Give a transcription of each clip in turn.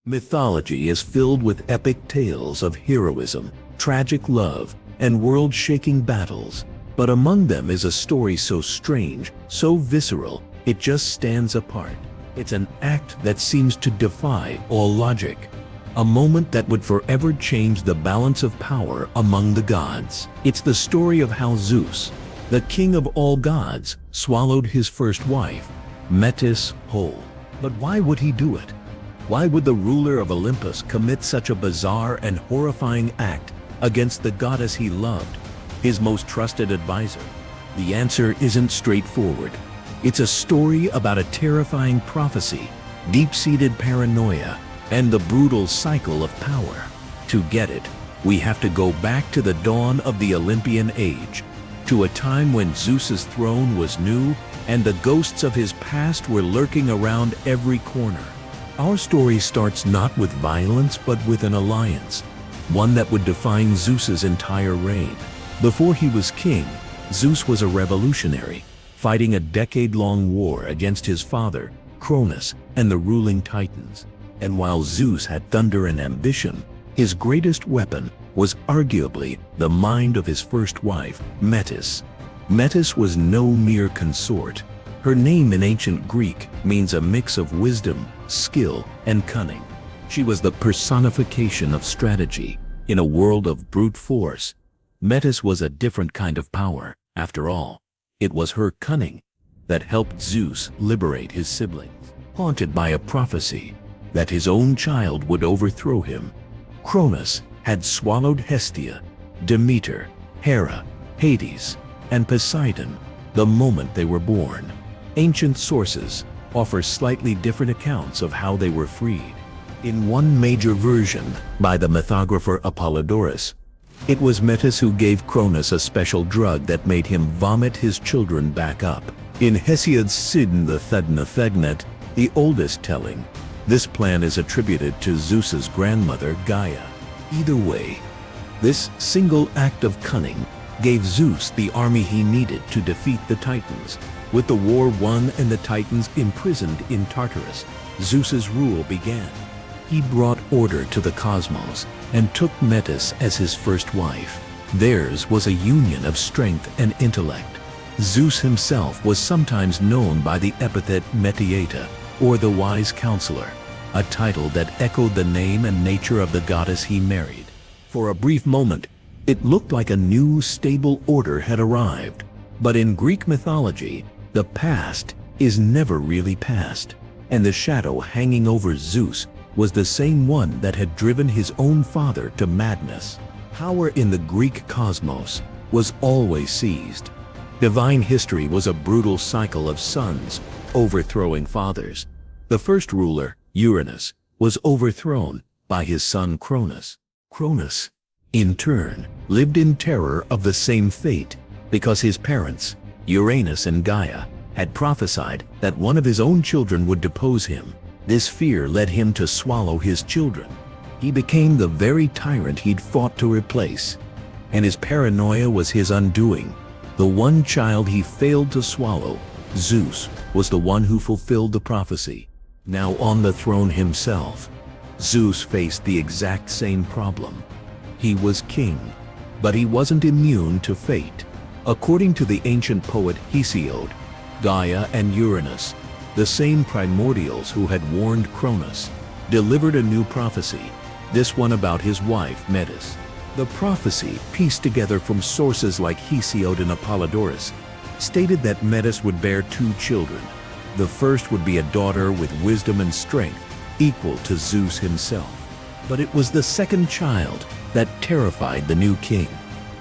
Mythology is filled with epic tales of heroism, tragic love, and world-shaking battles. But among them is a story so strange, so visceral, it just stands apart. It's an act that seems to defy all logic. A moment that would forever change the balance of power among the gods. It's the story of how Zeus, the king of all gods, swallowed his first wife, Metis, whole. But why would he do it? Why would the ruler of Olympus commit such a bizarre and horrifying act against the goddess he loved, his most trusted advisor? The answer isn't straightforward. It's a story about a terrifying prophecy, deep-seated paranoia, and the brutal cycle of power. To get it, we have to go back to the dawn of the Olympian age, to a time when Zeus's throne was new and the ghosts of his past were lurking around every corner. Our story starts not with violence but with an alliance, one that would define Zeus's entire reign. Before he was king, Zeus was a revolutionary, fighting a decade-long war against his father, Cronus, and the ruling Titans. And while Zeus had thunder and ambition, his greatest weapon was arguably the mind of his first wife, Metis. Metis was no mere consort. Her name in ancient Greek means a mix of wisdom, skill, and cunning. She was the personification of strategy. In a world of brute force, Metis was a different kind of power. After all, it was her cunning that helped Zeus liberate his siblings. Haunted by a prophecy that his own child would overthrow him, Cronus had swallowed Hestia, Demeter, Hera, Hades, and Poseidon the moment they were born. Ancient sources offer slightly different accounts of how they were freed. In one major version, by the mythographer Apollodorus, it was Metis who gave Cronus a special drug that made him vomit his children back up. In Hesiod's Sidon the Thegnet, the oldest telling, this plan is attributed to Zeus's grandmother Gaia. Either way, this single act of cunning gave Zeus the army he needed to defeat the Titans. With the war won and the Titans imprisoned in Tartarus, Zeus's rule began. He brought order to the cosmos and took Metis as his first wife. Theirs was a union of strength and intellect. Zeus himself was sometimes known by the epithet Metiata, or the wise counselor, a title that echoed the name and nature of the goddess he married. For a brief moment, it looked like a new, stable order had arrived. But in Greek mythology, the past is never really past, and the shadow hanging over Zeus was the same one that had driven his own father to madness. Power in the Greek cosmos was always seized. Divine history was a brutal cycle of sons overthrowing fathers. The first ruler, Uranus, was overthrown by his son Cronus. Cronus, in turn, lived in terror of the same fate because his parents, Uranus and Gaia, had prophesied that one of his own children would depose him. This fear led him to swallow his children. He became the very tyrant he'd fought to replace, and his paranoia was his undoing. The one child he failed to swallow, Zeus, was the one who fulfilled the prophecy. Now on the throne himself, Zeus faced the exact same problem. He was king, but he wasn't immune to fate. According to the ancient poet Hesiod, Gaia and Uranus, the same primordials who had warned Cronus, delivered a new prophecy, this one about his wife Metis. The prophecy, pieced together from sources like Hesiod and Apollodorus, stated that Metis would bear two children. The first would be a daughter with wisdom and strength equal to Zeus himself. But it was the second child that terrified the new king.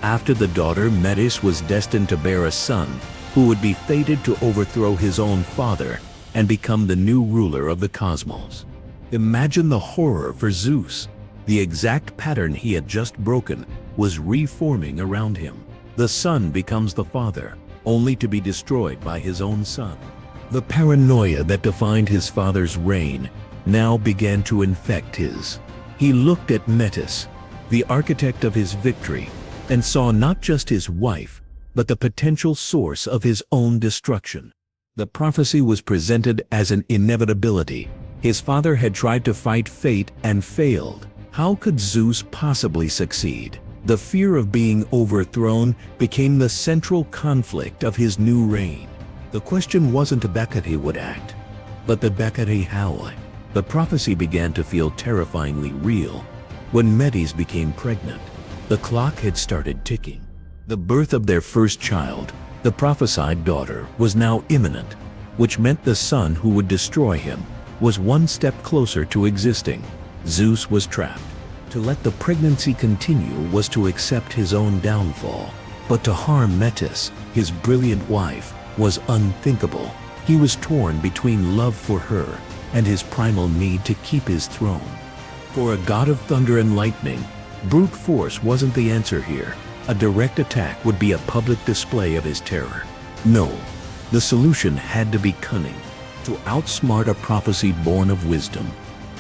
After the daughter, Metis was destined to bear a son who would be fated to overthrow his own father and become the new ruler of the cosmos. Imagine the horror for Zeus. The exact pattern he had just broken was reforming around him. The son becomes the father, only to be destroyed by his own son. The paranoia that defined his father's reign now began to infect his. He looked at Metis, the architect of his victory, and saw not just his wife, but the potential source of his own destruction. The prophecy was presented as an inevitability, His father had tried to fight fate and failed. How could Zeus possibly succeed? The fear of being overthrown became the central conflict of his new reign. The question wasn't Hecate would act, but the Hecate how. The prophecy began to feel terrifyingly real when Metis became pregnant. The clock had started ticking. The birth of their first child, the prophesied daughter, was now imminent, which meant the son who would destroy him was one step closer to existing. Zeus was trapped. To let the pregnancy continue was to accept his own downfall. But to harm Metis, his brilliant wife, was unthinkable. He was torn between love for her and his primal need to keep his throne. For a god of thunder and lightning, brute force wasn't the answer here. A direct attack would be a public display of his terror. No, the solution had to be cunning. To outsmart a prophecy born of wisdom,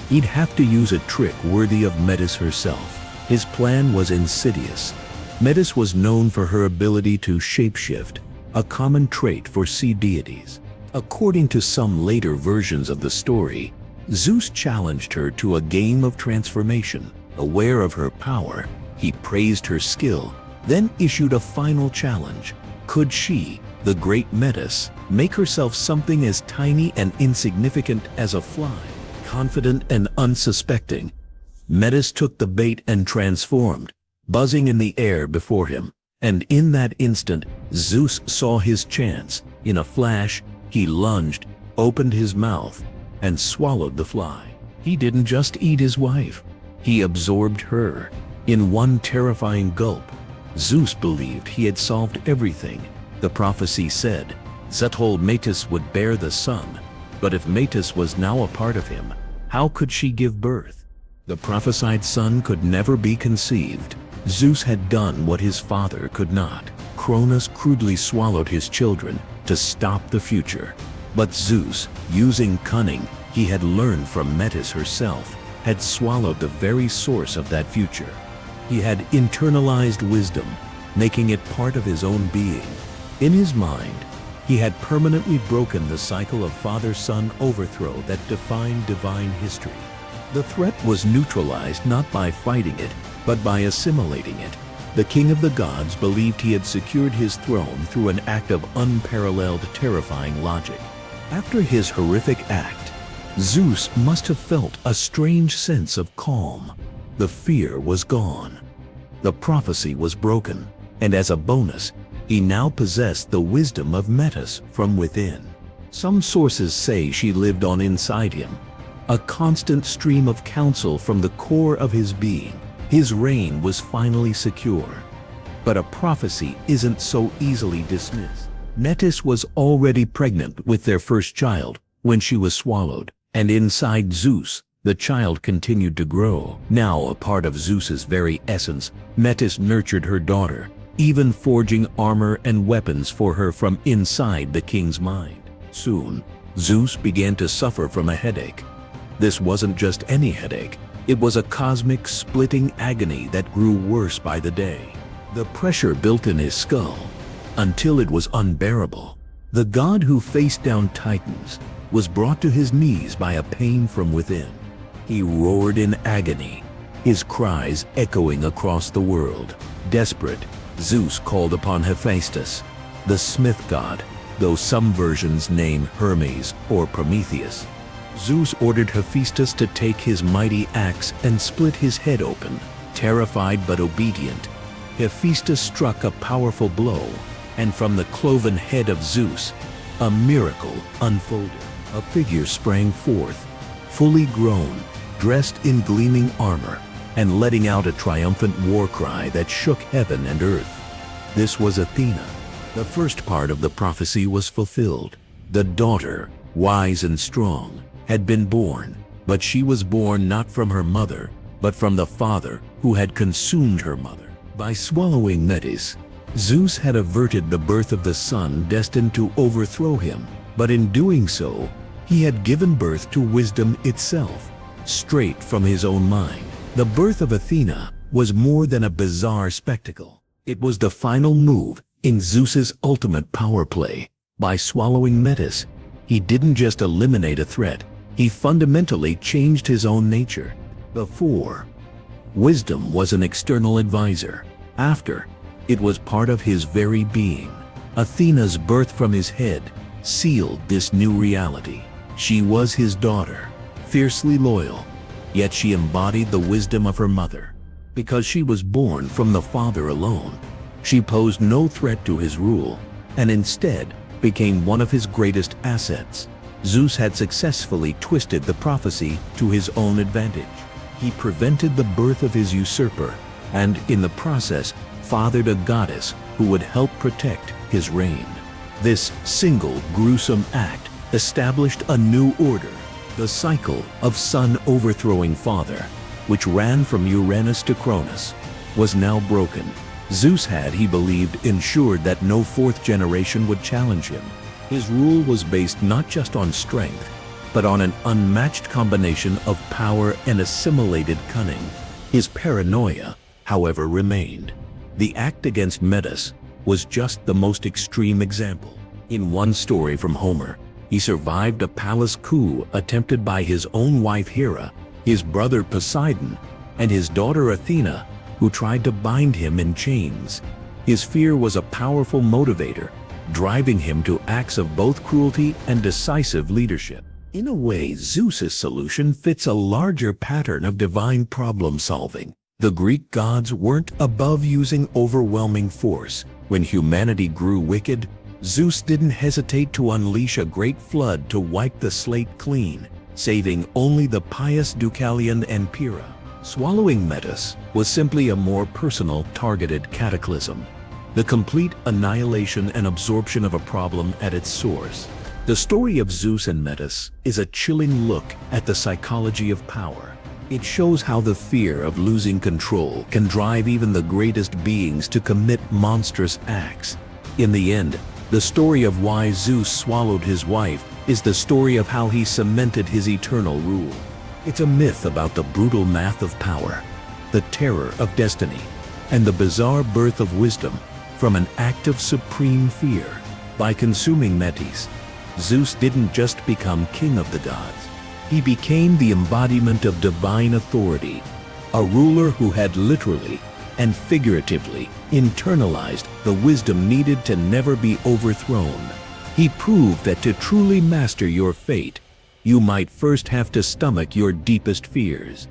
he'd have to use a trick worthy of Metis herself. His plan was insidious. Metis was known for her ability to shapeshift, a common trait for sea deities. According to some later versions of the story, Zeus challenged her to a game of transformation. Aware of her power, he praised her skill, then issued a final challenge. Could she, the great Metis, make herself something as tiny and insignificant as a fly? Confident and unsuspecting, Metis took the bait and transformed, buzzing in the air before him. And in that instant, Zeus saw his chance. In a flash, he lunged, opened his mouth, and swallowed the fly. He didn't just eat his wife, he absorbed her. In one terrifying gulp, Zeus believed he had solved everything. The prophecy said Zeus Metis would bear the son, but if Metis was now a part of him, how could she give birth? The prophesied son could never be conceived. Zeus had done what his father could not. Cronus crudely swallowed his children to stop the future. But Zeus, using cunning he had learned from Metis herself, had swallowed the very source of that future. He had internalized wisdom, making it part of his own being. In his mind, he had permanently broken the cycle of father-son overthrow that defined divine history. The threat was neutralized not by fighting it, but by assimilating it. The king of the gods believed he had secured his throne through an act of unparalleled, terrifying logic. After his horrific act, Zeus must have felt a strange sense of calm. The fear was gone. The prophecy was broken, and as a bonus, he now possessed the wisdom of Metis from within. Some sources say she lived on inside him, a constant stream of counsel from the core of his being. His reign was finally secure. But a prophecy isn't so easily dismissed. Metis was already pregnant with their first child when she was swallowed, and inside Zeus, the child continued to grow. Now a part of Zeus's very essence, Metis nurtured her daughter, even forging armor and weapons for her from inside the king's mind. Soon, Zeus began to suffer from a headache. This wasn't just any headache. It was a cosmic, splitting agony that grew worse by the day. The pressure built in his skull until it was unbearable. The god who faced down titans was brought to his knees by a pain from within. He roared in agony, his cries echoing across the world. Desperate, Zeus called upon Hephaestus, the smith god, though some versions name Hermes or Prometheus. Zeus ordered Hephaestus to take his mighty axe and split his head open. Terrified but obedient, Hephaestus struck a powerful blow, and from the cloven head of Zeus, a miracle unfolded. A figure sprang forth, fully grown, dressed in gleaming armor, and letting out a triumphant war cry that shook heaven and earth. This was Athena. The first part of the prophecy was fulfilled. The daughter, wise and strong, had been born, but she was born not from her mother, but from the father who had consumed her mother. By swallowing Metis, Zeus had averted the birth of the son destined to overthrow him, but in doing so, he had given birth to wisdom itself, straight from his own mind. The birth of Athena was more than a bizarre spectacle. It was the final move in Zeus's ultimate power play. By swallowing Metis, he didn't just eliminate a threat, He fundamentally changed his own nature. Before, wisdom was an external advisor. After, it was part of his very being. Athena's birth from his head sealed this new reality. She was his daughter, fiercely loyal, yet she embodied the wisdom of her mother. Because she was born from the father alone, she posed no threat to his rule, and instead became one of his greatest assets. Zeus had successfully twisted the prophecy to his own advantage. He prevented the birth of his usurper, and in the process fathered a goddess who would help protect his reign. This single gruesome act established a new order. The cycle of son overthrowing father, which ran from Uranus to Cronus, was now broken. Zeus had, he believed, ensured that no fourth generation would challenge him. His rule was based not just on strength, but on an unmatched combination of power and assimilated cunning. His paranoia, however, remained. The act against Metis was just the most extreme example. In one story from Homer, he survived a palace coup attempted by his own wife Hera, his brother Poseidon, and his daughter Athena, who tried to bind him in chains. His fear was a powerful motivator, driving him to acts of both cruelty and decisive leadership. In a way, Zeus's solution fits a larger pattern of divine problem-solving. The Greek gods weren't above using overwhelming force. When humanity grew wicked, Zeus didn't hesitate to unleash a great flood to wipe the slate clean, saving only the pious Deucalion and Pyrrha. Swallowing Metis was simply a more personal, targeted cataclysm, the complete annihilation and absorption of a problem at its source. The story of Zeus and Metis is a chilling look at the psychology of power. It shows how the fear of losing control can drive even the greatest beings to commit monstrous acts. In the end, the story of why Zeus swallowed his wife is the story of how he cemented his eternal rule. It's a myth about the brutal math of power, the terror of destiny, and the bizarre birth of wisdom from an act of supreme fear. By consuming Metis, Zeus didn't just become king of the gods. He became the embodiment of divine authority, a ruler who had literally and figuratively internalized the wisdom needed to never be overthrown. He proved that to truly master your fate, you might first have to stomach your deepest fears.